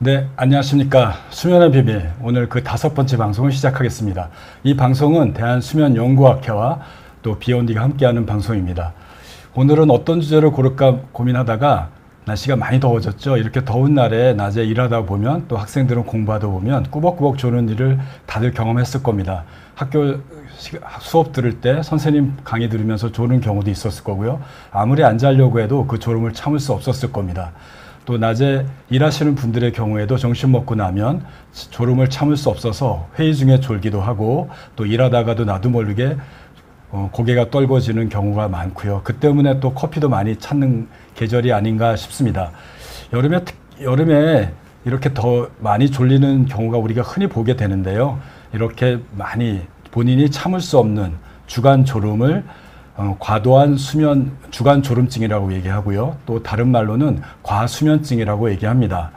네, 안녕하십니까. 수면의 비밀. 오늘 그 5번째 방송을 시작하겠습니다. 이 방송은 대한수면연구학회와 또 비욘디가 함께하는 방송입니다. 오늘은 어떤 주제를 고를까 고민하다가 날씨가 많이 더워졌죠. 이렇게 더운 날에 낮에 일하다 보면 또 학생들은 공부하다 보면 꾸벅꾸벅 조는 일을 다들 경험했을 겁니다. 학교 수업 들을 때 선생님 강의 들으면서 조는 경우도 있었을 거고요. 아무리 안 자려고 해도 그 졸음을 참을 수 없었을 겁니다. 또 낮에 일하시는 분들의 경우에도 점심 먹고 나면 졸음을 참을 수 없어서 회의 중에 졸기도 하고 또 일하다가도 나도 모르게 고개가 떨궈지는 경우가 많고요. 그 때문에 또 커피도 많이 찾는 계절이 아닌가 싶습니다. 여름에 이렇게 더 많이 졸리는 경우가 우리가 흔히 보게 되는데요. 이렇게 많이 본인이 참을 수 없는 주간 졸음을 과도한 수면, 주간 졸음증이라고 얘기하고요. 또 다른 말로는 과수면증이라고 얘기합니다.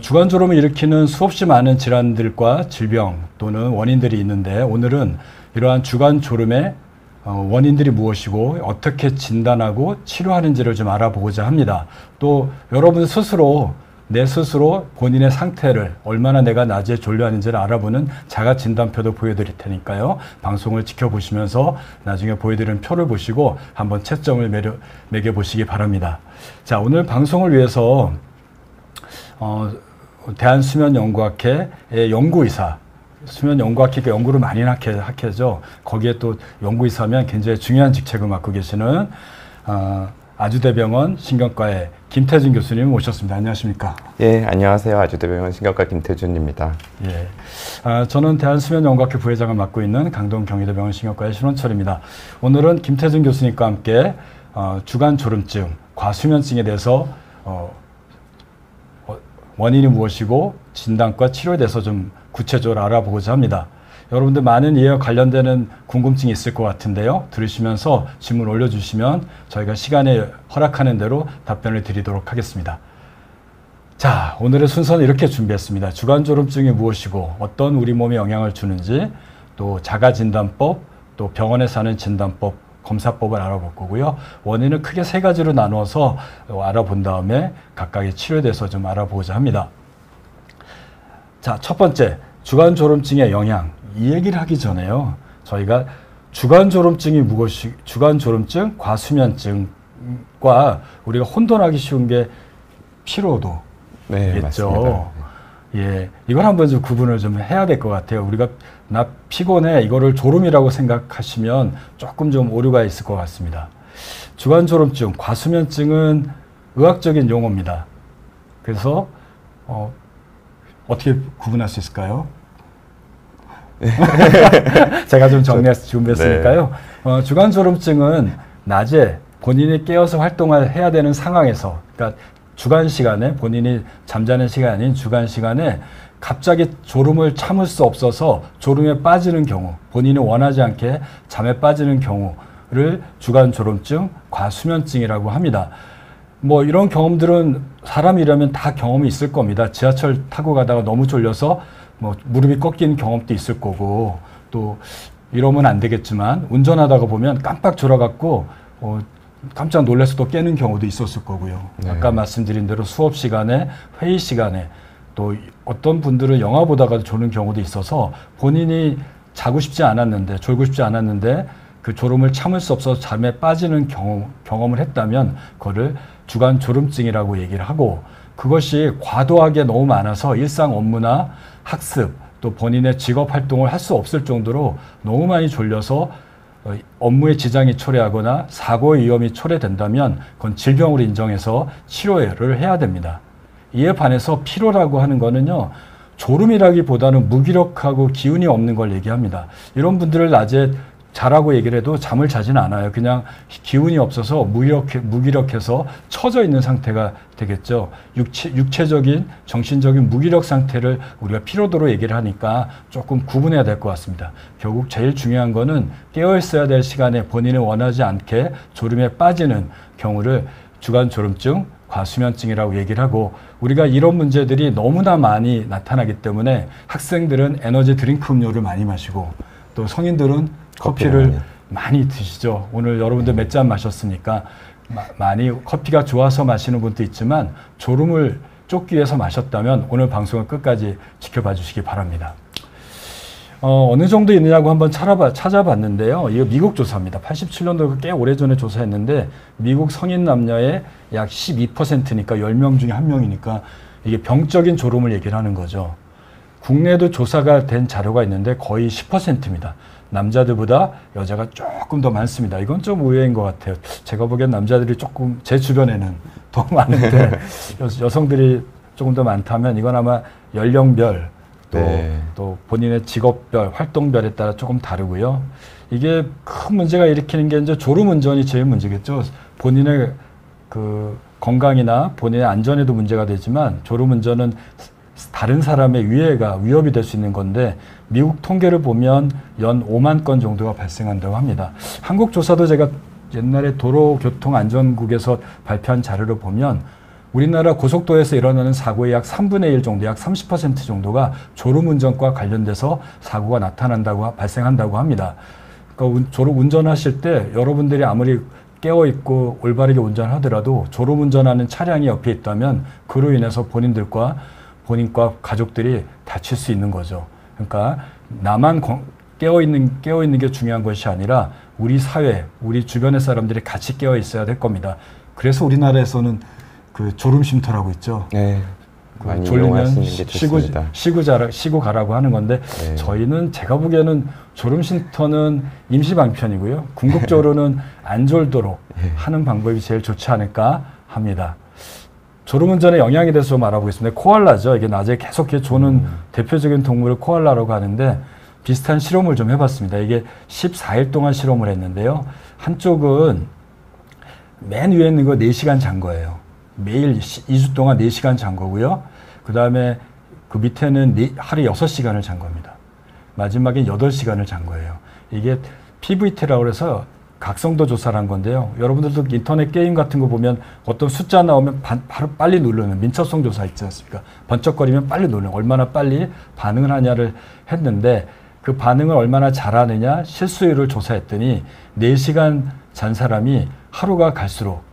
주간 졸음을 일으키는 수없이 많은 질환들과 질병 또는 원인들이 있는데 오늘은 이러한 주간 졸음의 원인들이 무엇이고 어떻게 진단하고 치료하는지를 좀 알아보고자 합니다. 또 여러분 스스로 내 스스로 본인의 상태를 얼마나 내가 낮에 졸려하는지를 알아보는 자가 진단표도 보여드릴 테니까요. 방송을 지켜보시면서 나중에 보여드리는 표를 보시고 한번 채점을 매겨보시기 바랍니다. 자, 오늘 방송을 위해서 대한수면연구학회의 연구의사, 수면연구학회가 연구를 많이 학회죠. 거기에 또 연구의사면 굉장히 중요한 직책을 맡고 계시는 아주대병원 신경과의 김태준 교수님 모셨습니다. 안녕하십니까? 예, 안녕하세요. 아주대병원 신경과 김태준입니다. 예, 저는 대한수면연구학회 부회장을 맡고 있는 강동 경희대병원 신경과의 신원철입니다. 오늘은 김태준 교수님과 함께 주간 졸음증, 과수면증에 대해서 원인이 무엇이고 진단과 치료에 대해서 좀 구체적으로 알아보고자 합니다. 여러분들 많은 이해와 관련되는 궁금증이 있을 것 같은데요. 들으시면서 질문 올려주시면 저희가 시간에 허락하는 대로 답변을 드리도록 하겠습니다. 자, 오늘의 순서는 이렇게 준비했습니다. 주간졸음증이 무엇이고 어떤 우리 몸에 영향을 주는지 또 자가진단법, 또 병원에서 하는 진단법, 검사법을 알아볼 거고요. 원인을 크게 3가지로 나누어서 알아본 다음에 각각의 치료에 대해서 좀 알아보고자 합니다. 자, 첫 번째, 주간졸음증의 영향. 이 얘기를 하기 전에요. 저희가 주간졸음증이 무엇이, 주간졸음증, 과수면증과 우리가 혼돈하기 쉬운 게 피로도. 네, 맞습니다. 예, 이걸 한번 좀 구분을 좀 해야 될 것 같아요. 우리가 나 피곤해 이거를 졸음이라고 생각하시면 조금 좀 오류가 있을 것 같습니다. 주간졸음증, 과수면증은 의학적인 용어입니다. 그래서 어떻게 구분할 수 있을까요? 제가 좀 정리해서 준비했으니까요. 네. 주간졸음증은 낮에 본인이 깨어서 활동을 해야 되는 상황에서, 그러니까 주간 시간에, 본인이 잠자는 시간이 아닌 주간 시간에 갑자기 졸음을 참을 수 없어서 졸음에 빠지는 경우, 본인이 원하지 않게 잠에 빠지는 경우를 주간졸음증, 과수면증이라고 합니다. 뭐 이런 경험들은 사람이라면 다 경험이 있을 겁니다. 지하철 타고 가다가 너무 졸려서 뭐 무릎이 꺾이는 경험도 있을 거고, 또 이러면 안 되겠지만 운전하다가 보면 깜빡 졸아갖고 깜짝 놀라서 또 깨는 경우도 있었을 거고요. 네. 아까 말씀드린 대로 수업 시간에, 회의 시간에, 또 어떤 분들은 영화 보다가도 조는 경우도 있어서 본인이 자고 싶지 않았는데, 졸고 싶지 않았는데 그 졸음을 참을 수 없어서 잠에 빠지는 경험을 했다면 그거를 주간 졸음증이라고 얘기를 하고, 그것이 과도하게 너무 많아서 일상 업무나 학습 또 본인의 직업 활동을 할 수 없을 정도로 너무 많이 졸려서 업무에 지장이 초래하거나 사고의 위험이 초래된다면 그건 질병으로 인정해서 치료를 해야 됩니다. 이에 반해서 피로라고 하는 거는요, 졸음이라기보다는 무기력하고 기운이 없는 걸 얘기합니다. 이런 분들을 낮에 자라고 얘기를 해도 잠을 자지는 않아요. 그냥 기운이 없어서 무기력해서 처져 있는 상태가 되겠죠. 육체적인, 정신적인 무기력 상태를 우리가 피로도로 얘기를 하니까 조금 구분해야 될 것 같습니다. 결국 제일 중요한 거는 깨어 있어야 될 시간에 본인이 원하지 않게 졸음에 빠지는 경우를 주간졸음증, 과수면증이라고 얘기를 하고, 우리가 이런 문제들이 너무나 많이 나타나기 때문에 학생들은 에너지 드링크 음료를 많이 마시고 또 성인들은 커피를 많이 드시죠. 오늘 여러분들 몇 잔 마셨으니까 많이 커피가 좋아서 마시는 분도 있지만 쫓기 위해서 마셨다면 오늘 방송을 끝까지 지켜봐 주시기 바랍니다. 어느 정도 있느냐고 한번 찾아봤는데요. 이거 미국 조사입니다. 87년도 꽤 오래전에 조사했는데 미국 성인 남녀의 약 12%니까 10명 중에 1명이니까 이게 병적인 졸음을 얘기를 하는 거죠. 국내에도 조사가 된 자료가 있는데 거의 10%입니다. 남자들보다 여자가 조금 더 많습니다. 이건 좀 의외인 것 같아요. 제가 보기엔 남자들이 조금 제 주변에는 더 많은데 여성들이 조금 더 많다면 이건 아마 연령별 또 본인의 직업별, 활동별에 따라 조금 다르고요. 이게 큰 문제가 일으키는 게 이제 졸음운전이 제일 문제겠죠. 본인의 그 건강이나 본인의 안전에도 문제가 되지만 졸음운전은 다른 사람의 위협이 될 수 있는 건데 미국 통계를 보면 연 5만 건 정도가 발생한다고 합니다. 한국 조사도 제가 옛날에 도로교통안전국에서 발표한 자료를 보면 우리나라 고속도로에서 일어나는 사고의 약 3분의 1 정도, 약 30% 정도가 졸음운전과 관련돼서 사고가 발생한다고 합니다. 그러니까 졸음운전하실 때 여러분들이 아무리 깨어있고 올바르게 운전하더라도 졸음운전하는 차량이 옆에 있다면 그로 인해서 본인과 가족들이 다칠 수 있는 거죠. 그러니까 나만 깨어있는 게 중요한 것이 아니라 우리 사회, 우리 주변의 사람들이 같이 깨어 있어야 될 겁니다. 그래서 우리나라에서는 그 졸음 쉼터라고 있죠. 네. 그 졸리면 쉬고 가라고 하는 건데 네. 저희는 제가 보기에는 졸음 쉼터는 임시방편이고요. 궁극적으로는 안 졸도록 하는 방법이 제일 좋지 않을까 합니다. 졸음운전의 영향에 대해서 좀 알아보겠습니다. 코알라죠. 이게 낮에 계속 조는 대표적인 동물을 코알라라고 하는데 비슷한 실험을 좀 해봤습니다. 이게 14일 동안 실험을 했는데요. 한쪽은 맨 위에 있는 거 4시간 잔 거예요. 매일 2주 동안 4시간 잔 거고요. 그 다음에 그 밑에는 하루 6시간을 잔 겁니다. 마지막에 8시간을 잔 거예요. 이게 PVT라고 해서 각성도 조사를 한 건데요. 여러분들도 인터넷 게임 같은 거 보면 어떤 숫자 나오면 바로 빨리 누르는 민첩성 조사 있지 않습니까? 번쩍거리면 빨리 누르는, 얼마나 빨리 반응을 하냐를 했는데 그 반응을 얼마나 잘하느냐 실수율을 조사했더니 4시간 잔 사람이 하루가 갈수록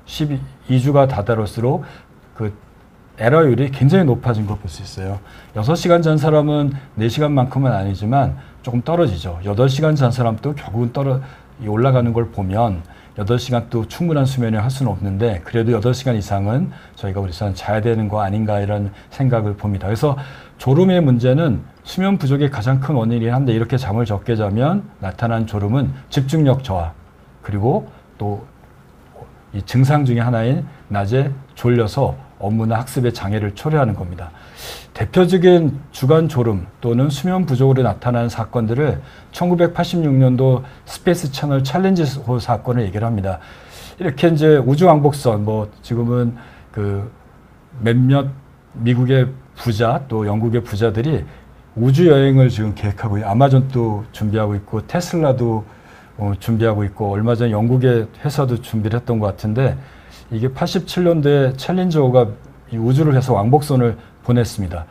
2주가 다다를수록 그 에러율이 굉장히 높아진 걸 볼 수 있어요. 6시간 잔 사람은 4시간만큼은 아니지만 조금 떨어지죠. 8시간 잔 사람도 결국은 올라가는 걸 보면 8시간 또 충분한 수면을 할 수는 없는데 그래도 8시간 이상은 저희가 우리선 자야 되는 거 아닌가 이런 생각을 봅니다. 그래서 졸음의 문제는 수면 부족의 가장 큰 원인이긴 한데 이렇게 잠을 적게 자면 나타난 졸음은 집중력 저하 그리고 또 이 증상 중에 하나인 낮에 졸려서 업무나 학습에 장애를 초래하는 겁니다. 대표적인 주간 졸음 또는 수면 부족으로 나타나는 사건들을 1986년도 스페이스 채널 챌린지호 사건을 얘기를 합니다. 이렇게 이제 우주왕복선, 지금은 그 몇몇 미국의 부자 또 영국의 부자들이 우주 여행을 지금 계획하고 아마존도 준비하고 있고 테슬라도 준비하고 있고 얼마 전 영국의 회사도 준비를 했던 것 같은데 이게 87년도에 챌린저호가 우주를 해서 왕복선을 보냈습니다.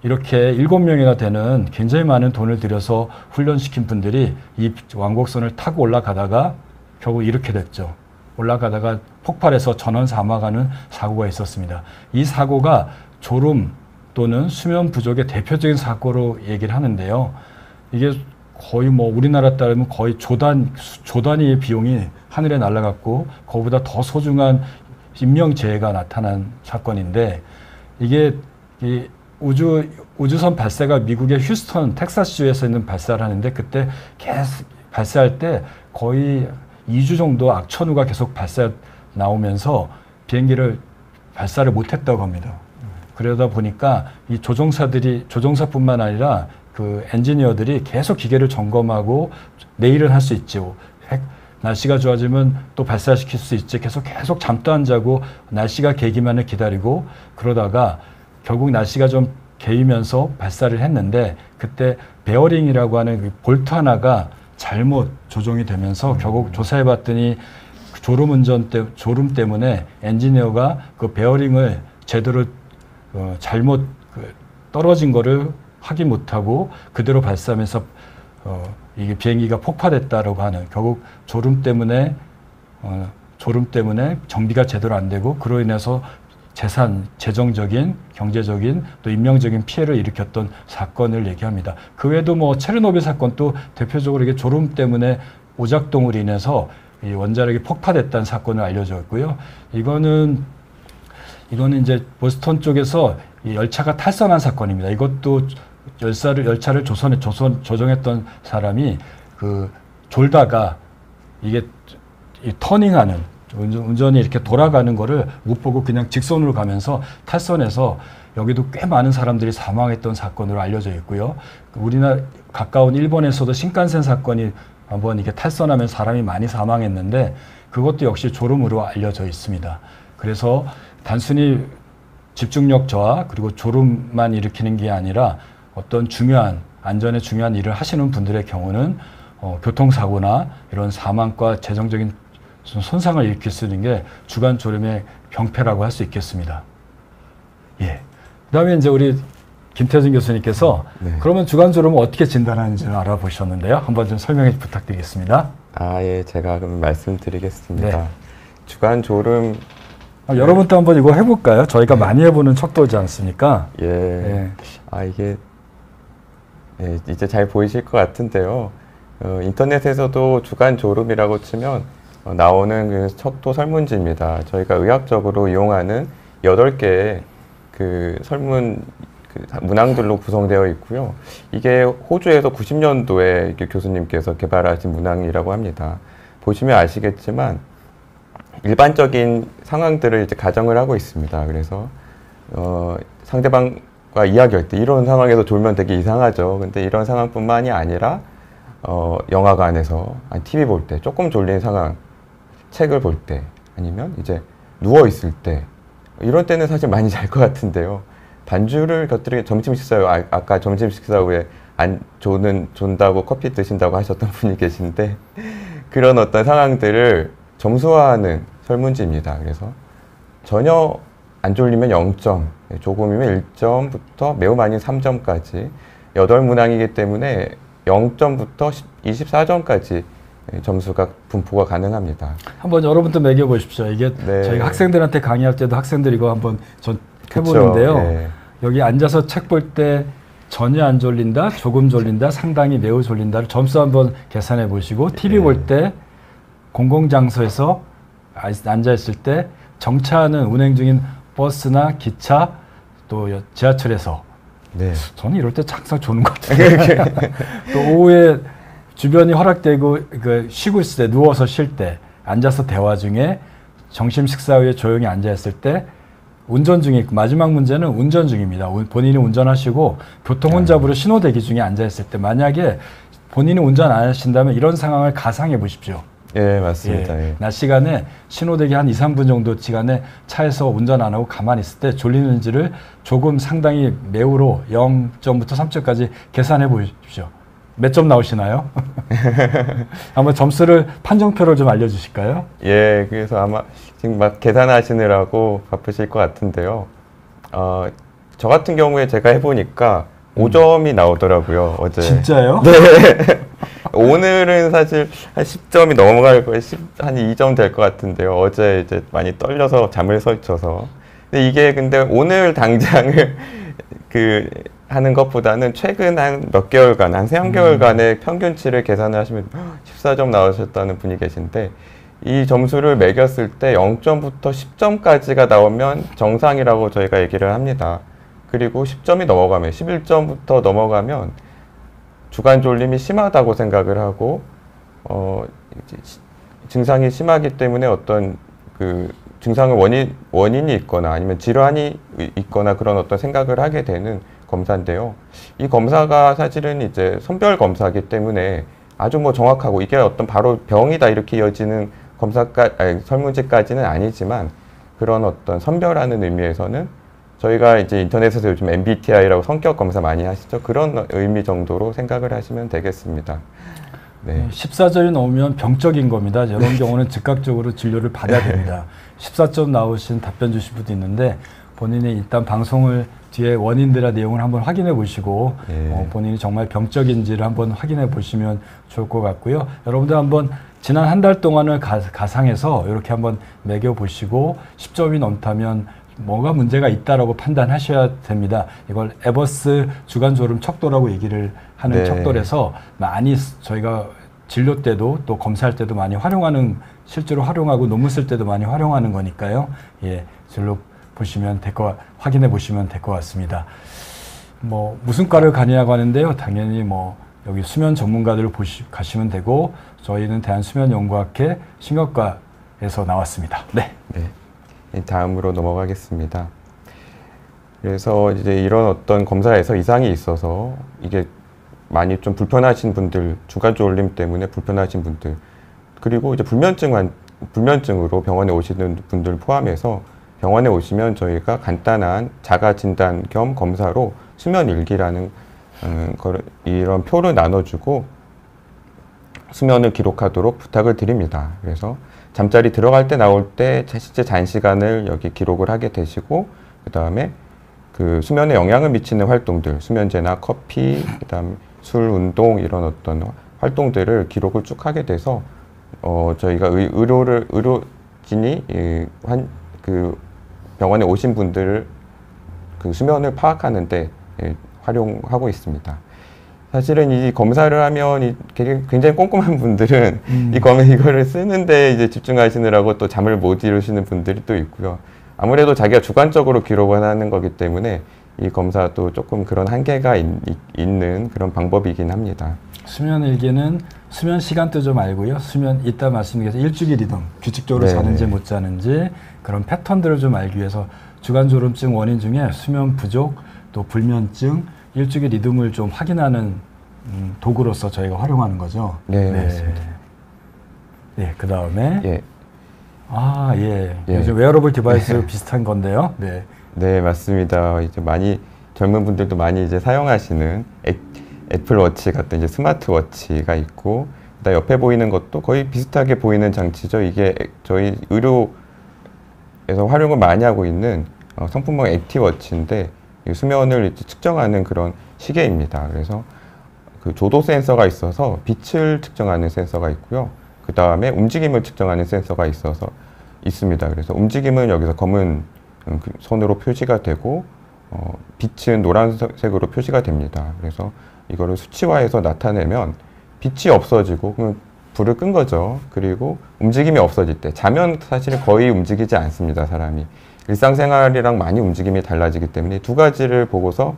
이렇게 7명이나 되는 굉장히 많은 돈을 들여서 훈련시킨 분들이 이 왕복선을 타고 올라가다가 결국 이렇게 됐죠. 올라가다가 폭발해서 전원 사망하는 사고가 있었습니다. 이 사고가 졸음 또는 수면 부족의 대표적인 사고로 얘기를 하는데요. 이게 거의 우리나라 따르면 거의 조 단위의 비용이 하늘에 날아갔고 그거보다 더 소중한 인명재해가 나타난 사건인데 이게 이 우주선 발사가 미국의 휴스턴 텍사스주에서 있는 발사를 하는데 그때 계속 발사할 때 거의 2주 정도 악천후가 계속 나오면서 비행기를 발사를 못했다고 합니다. 그러다 보니까 이 조종사뿐만 아니라 그 엔지니어들이 계속 기계를 점검하고 내일은 할 수 있죠. 날씨가 좋아지면 또 발사시킬 수 있지. 계속 잠도 안 자고 날씨가 개기만을 기다리고 그러다가 결국 날씨가 좀 개이면서 발사를 했는데 그때 베어링이라고 하는 볼트 하나가 잘못 조종이 되면서 결국 조사해봤더니 졸음 때문에 엔지니어가 그 베어링을 제대로 잘못 떨어진 거를 확인 못하고 그대로 발사하면서 이게 비행기가 폭파됐다라고 하는 결국 졸음 때문에 정비가 제대로 안 되고 그로 인해서 재산, 재정적인, 경제적인 또 인명적인 피해를 일으켰던 사건을 얘기합니다. 그 외에도 뭐 체르노빌 사건도 대표적으로 이게 졸음 때문에 오작동으로 인해서 이 원자력이 폭파됐다는 사건을 알려져 있고요. 이거는 이제 보스턴 쪽에서 이 열차가 탈선한 사건입니다. 이것도 열차를 조정했던 사람이 그 졸다가 이게 이 터닝하는 운전이 이렇게 돌아가는 거를 못 보고 그냥 직선으로 가면서 탈선해서 여기도 꽤 많은 사람들이 사망했던 사건으로 알려져 있고요. 우리나라 가까운 일본에서도 신칸센 사건이 한번 이게 탈선하면 사람이 많이 사망했는데 그것도 역시 졸음으로 알려져 있습니다. 그래서 단순히 집중력 저하 그리고 졸음만 일으키는 게 아니라 어떤 안전에 중요한 일을 하시는 분들의 경우는 교통사고나 이런 사망과 재정적인 손상을 일으킬 수 있는 게 주간 졸음의 병폐라고 할 수 있겠습니다. 예. 그다음에 이제 우리 김태준 교수님께서 그러면 주간 졸음을 어떻게 진단하는지를 알아보셨는데요. 한번 좀 설명해 부탁드리겠습니다. 예, 제가 그럼 말씀드리겠습니다. 네. 주간 졸음 여러분도 한번 이거 해볼까요? 저희가 많이 해보는 척도지 않습니까? 예. 이게 이제 잘 보이실 것 같은데요. 인터넷에서도 주간 졸음이라고 치면 나오는 그 척도 설문지입니다. 저희가 의학적으로 이용하는 8개의 그 설문 문항들로 구성되어 있고요. 이게 호주에서 90년도에 교수님께서 개발하신 문항이라고 합니다. 보시면 아시겠지만 일반적인 상황들을 이제 가정을 하고 있습니다. 그래서 상대방과 이야기할 때 이런 상황에서 졸면 되게 이상하죠. 근데 이런 상황뿐만이 아니라 영화관에서 TV 볼 때 조금 졸린 상황, 책을 볼 때 아니면 이제 누워 있을 때 이런 때는 사실 많이 잘 것 같은데요. 반주를 곁들이게 점심 식사 아까 점심 식사 후에 존다고 커피 드신다고 하셨던 분이 계신데 그런 어떤 상황들을 점수화하는 설문지입니다. 그래서 전혀 안 졸리면 0점, 조금이면 1점부터 매우 많이 3점까지 8문항이기 때문에 0점부터 24점까지 점수가 분포가 가능합니다. 한번 여러분도 매겨보십시오. 이게 저희가 학생들한테 강의할 때도 학생들이 이거 한번 전 해보는데요. 여기 앉아서 책 볼 때 전혀 안 졸린다, 조금 졸린다, 상당히 매우 졸린다를 점수 한번 계산해 보시고 TV 볼 때 공공장소에서 앉아있을 때 정차하는 운행 중인 버스나 기차 또 지하철에서 저는 이럴 때 항상 조는 것 같아요. 또 오후에 주변이 허락되고 쉬고 있을 때 누워서 쉴 때 앉아서 대화 중에 점심 식사 후에 조용히 앉아있을 때 운전 중에 마지막 문제는 운전 중입니다. 본인이 운전하시고 교통 혼잡으로 신호 대기 중에 앉아있을 때 만약에 본인이 운전 안 하신다면 이런 상황을 가상해 보십시오. 예, 맞습니다. 낮 시간에 신호 대기 한 2, 3분 정도 시간에 차에서 운전 안 하고 가만히 있을 때 졸리는지를 조금 상당히 매우로 0점부터 3점까지 계산해 보십시오. 몇 점 나오시나요? 한번 점수를 판정표를 좀 알려주실까요? 예, 그래서 아마 지금 막 계산하시느라고 바쁘실 것 같은데요. 저 같은 경우에 제가 해보니까 5점이 나오더라고요, 어제. 진짜요? 네. 오늘은 사실 한 10점이 넘어갈 거예요. 한 2점 될 것 같은데요. 어제 이제 많이 떨려서 잠을 설쳐서. 근데 이게 근데 오늘 당장을 하는 것보다는 최근 한 몇 개월간, 한 3개월간의 평균치를 계산을 하시면 14점 나오셨다는 분이 계신데 이 점수를 매겼을 때 0점부터 10점까지가 나오면 정상이라고 저희가 얘기를 합니다. 그리고 10점이 넘어가면 11점부터 넘어가면 주간 졸림이 심하다고 생각을 하고 증상이 심하기 때문에 어떤 증상의 원인이 있거나 아니면 질환이 있거나 그런 어떤 생각을 하게 되는 검사인데요. 이 검사가 사실은 이제 선별 검사이기 때문에 아주 정확하고 이게 어떤 바로 병이다 이렇게 이어지는 설문지까지는 아니지만 그런 어떤 선별하는 의미에서는 저희가 이제 인터넷에서 요즘 MBTI라고 성격 검사 많이 하시죠. 그런 의미 정도로 생각을 하시면 되겠습니다. 네. 14점이 넘으면 병적인 겁니다. 이런 경우는 즉각적으로 진료를 받아야 됩니다. 14점 나오신 답변 주신 분도 있는데 본인이 일단 방송을 뒤에 원인들의 내용을 한번 확인해 보시고 본인이 정말 병적인지를 한번 확인해 보시면 좋을 것 같고요. 여러분들 한번 지난 한 달 동안을 가상해서 이렇게 한번 매겨 보시고 10점이 넘다면 뭐가 문제가 있다라고 판단하셔야 됩니다. 이걸 에버스 주간졸음 척도라고 얘기를 하는 네. 척도라서 많이 저희가 진료 때도 또 검사할 때도 많이 활용하는, 실제로 활용하고 논문 쓸 때도 많이 활용하는 거니까요. 예, 진료 보시면 확인해 보시면 될 것 같습니다. 뭐 무슨 과를 가냐고 하는데요. 당연히 뭐 여기 수면 전문가들을 가시면 되고, 저희는 대한수면연구학회 신경과에서 나왔습니다. 네. 네. 다음으로 넘어가겠습니다. 그래서 이제 이런 어떤 검사에서 이상이 있어서 이게 많이 좀 불편하신 분들, 주간졸림 때문에 불편하신 분들, 그리고 이제 불면증으로 병원에 오시는 분들 포함해서 병원에 오시면 저희가 간단한 자가 진단 겸 검사로 수면 일기라는 이런 표를 나눠주고 수면을 기록하도록 부탁을 드립니다. 그래서 잠자리 들어갈 때 나올 때 실제 잔시간을 여기 기록을 하게 되시고, 그 다음에 그 수면에 영향을 미치는 활동들, 수면제나 커피, 그 다음 술, 운동 이런 어떤 활동들을 기록을 쭉 하게 돼서 저희가 의료진이 그 병원에 오신 분들을 그 수면을 파악하는데 활용하고 있습니다. 사실은 이 검사를 하면 굉장히 꼼꼼한 분들은 이거를 쓰는데 이제 집중하시느라고 또 잠을 못 이루시는 분들이 또 있고요. 아무래도 자기가 주관적으로 기록을 하는 거기 때문에 이 검사도 조금 그런 한계가 있는 그런 방법이긴 합니다. 수면 일기는 수면 시간도 좀 알고요. 이따 말씀드린 일주기 리듬, 규칙적으로 네네. 자는지 못 자는지 그런 패턴들을 좀 알기 위해서 주간졸음증 원인 중에 수면 부족, 또 불면증, 일주기 리듬을 좀 확인하는 도구로서 저희가 활용하는 거죠. 네, 맞습니다. 네, 그 다음에 예. 예. 예. 요즘 웨어러블 디바이스 비슷한 건데요. 네. 네, 맞습니다. 이제 많이 젊은 분들도 많이 이제 사용하시는 애플워치 같은 이제 스마트워치가 있고, 그다음 옆에 보이는 것도 거의 비슷하게 보이는 장치죠. 이게 저희 의료에서 활용을 많이 하고 있는 성품명 액티워치인데, 수면을 이제 측정하는 그런 시계입니다. 그래서 그 조도 센서가 있어서 빛을 측정하는 센서가 있고요. 그 다음에 움직임을 측정하는 센서가 있습니다. 그래서 움직임은 여기서 검은 선으로 표시가 되고, 빛은 노란색으로 표시가 됩니다. 그래서 이거를 수치화해서 나타내면 빛이 없어지고 그러면 불을 끈 거죠. 그리고 움직임이 없어질 때, 자면 사실 거의 움직이지 않습니다, 사람이. 일상생활이랑 많이 움직임이 달라지기 때문에 두 가지를 보고서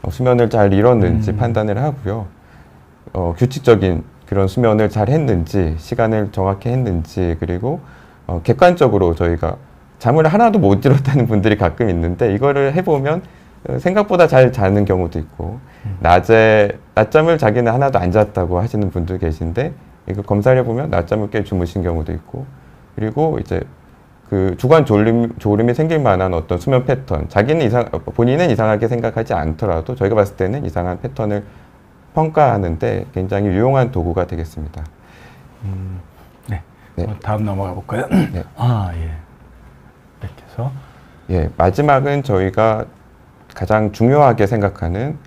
수면을 잘 이뤘는지 판단을 하고요. 규칙적인 그런 수면을 잘 했는지, 시간을 정확히 했는지, 그리고 객관적으로 저희가 잠을 하나도 못 이뤘다는 분들이 가끔 있는데, 이거를 해보면 생각보다 잘 자는 경우도 있고, 낮잠을 자기는 하나도 안 잤다고 하시는 분들 계신데, 이거 검사를 해보면 낮잠을 꽤 주무신 경우도 있고, 그리고 이제 그 주간 졸음이 생길 만한 어떤 수면 패턴, 본인은 이상하게 생각하지 않더라도 저희가 봤을 때는 이상한 패턴을 평가하는데 굉장히 유용한 도구가 되겠습니다. 네. 네. 다음 넘어가 볼까요? 네. 예. 이렇게 해서. 예, 마지막은 저희가 가장 중요하게 생각하는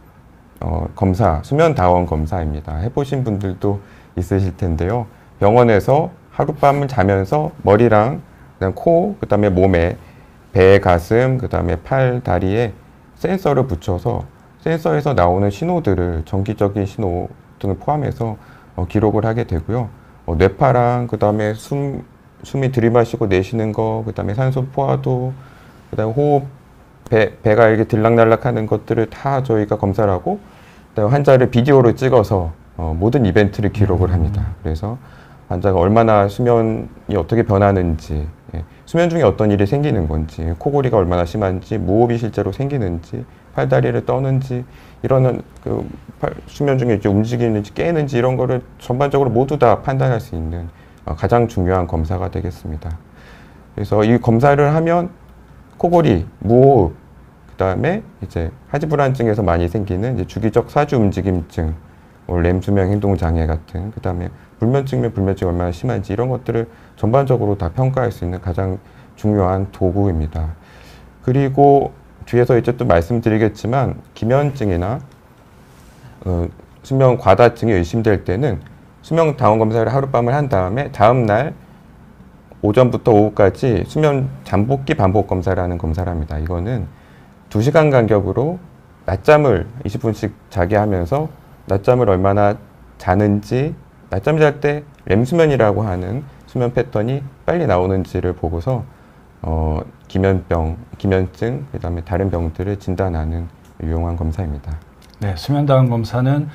검사, 수면다원 검사입니다. 해보신 분들도 있으실 텐데요. 병원에서 하룻밤을 자면서 머리랑 그다음 코, 그다음에 몸에 배, 가슴, 그다음에 팔, 다리에 센서를 붙여서 센서에서 나오는 신호들을, 정기적인 신호 등을 포함해서 기록을 하게 되고요. 뇌파랑 그다음에 숨이 들이마시고 내쉬는 거, 그다음에 산소 포화도, 그다음에 호흡, 배가 이렇게 들락날락하는 것들을 다 저희가 검사를 하고, 그다음에 환자를 비디오로 찍어서 모든 이벤트를 기록을 합니다. 그래서 환자가 얼마나 수면이 어떻게 변하는지, 수면 중에 어떤 일이 생기는 건지, 코골이가 얼마나 심한지, 무호흡이 실제로 생기는지, 팔다리를 떠는지, 이런 수면 중에 이제 움직이는지 깨는지 이런 거를 전반적으로 모두 다 판단할 수 있는 가장 중요한 검사가 되겠습니다. 그래서 이 검사를 하면 코골이, 무호흡, 그 다음에 이제 하지불안증에서 많이 생기는 이제 주기적 사주 움직임증, 렘 수면 행동 장애 같은, 그 다음에 불면증이면 불면증이 얼마나 심한지 이런 것들을 전반적으로 다 평가할 수 있는 가장 중요한 도구입니다. 그리고 뒤에서 이제 또 말씀드리겠지만, 기면증이나 수면 과다증이 의심될 때는 수면 다원 검사를 하룻밤을 한 다음에 다음 날 오전부터 오후까지 수면 잠복기 반복 검사라는 검사를 합니다. 이거는 2시간 간격으로 낮잠을 20분씩 자게 하면서 낮잠을 얼마나 자는지, 낮잠 잘 때 렘수면이라고 하는 수면 패턴이 빨리 나오는지를 보고서 기면병, 기면증, 그다음에 다른 병들을 진단하는 유용한 검사입니다. 네, 수면다원 검사는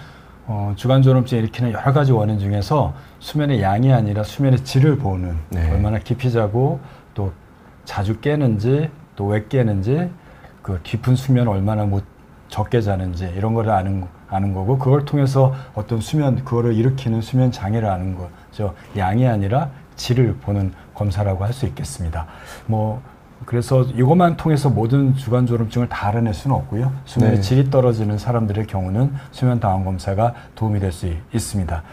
주간 졸음증을 일으키는 여러 가지 원인 중에서 수면의 양이 아니라 수면의 질을 보는, 네. 얼마나 깊이 자고 또 자주 깨는지 또 왜 깨는지, 그 깊은 수면 얼마나 적게 자는지 이런 거를 아는 거고, 그걸 통해서 어떤 그거를 일으키는 수면 장애를 아는 거죠. 양이 아니라 질을 보는 검사라고 할 수 있겠습니다. 그래서 이것만 통해서 모든 주간 졸음증을 다 알아낼 수는 없고요. 수면의 네. 질이 떨어지는 사람들의 경우는 수면 다원 검사가 도움이 될 수 있습니다.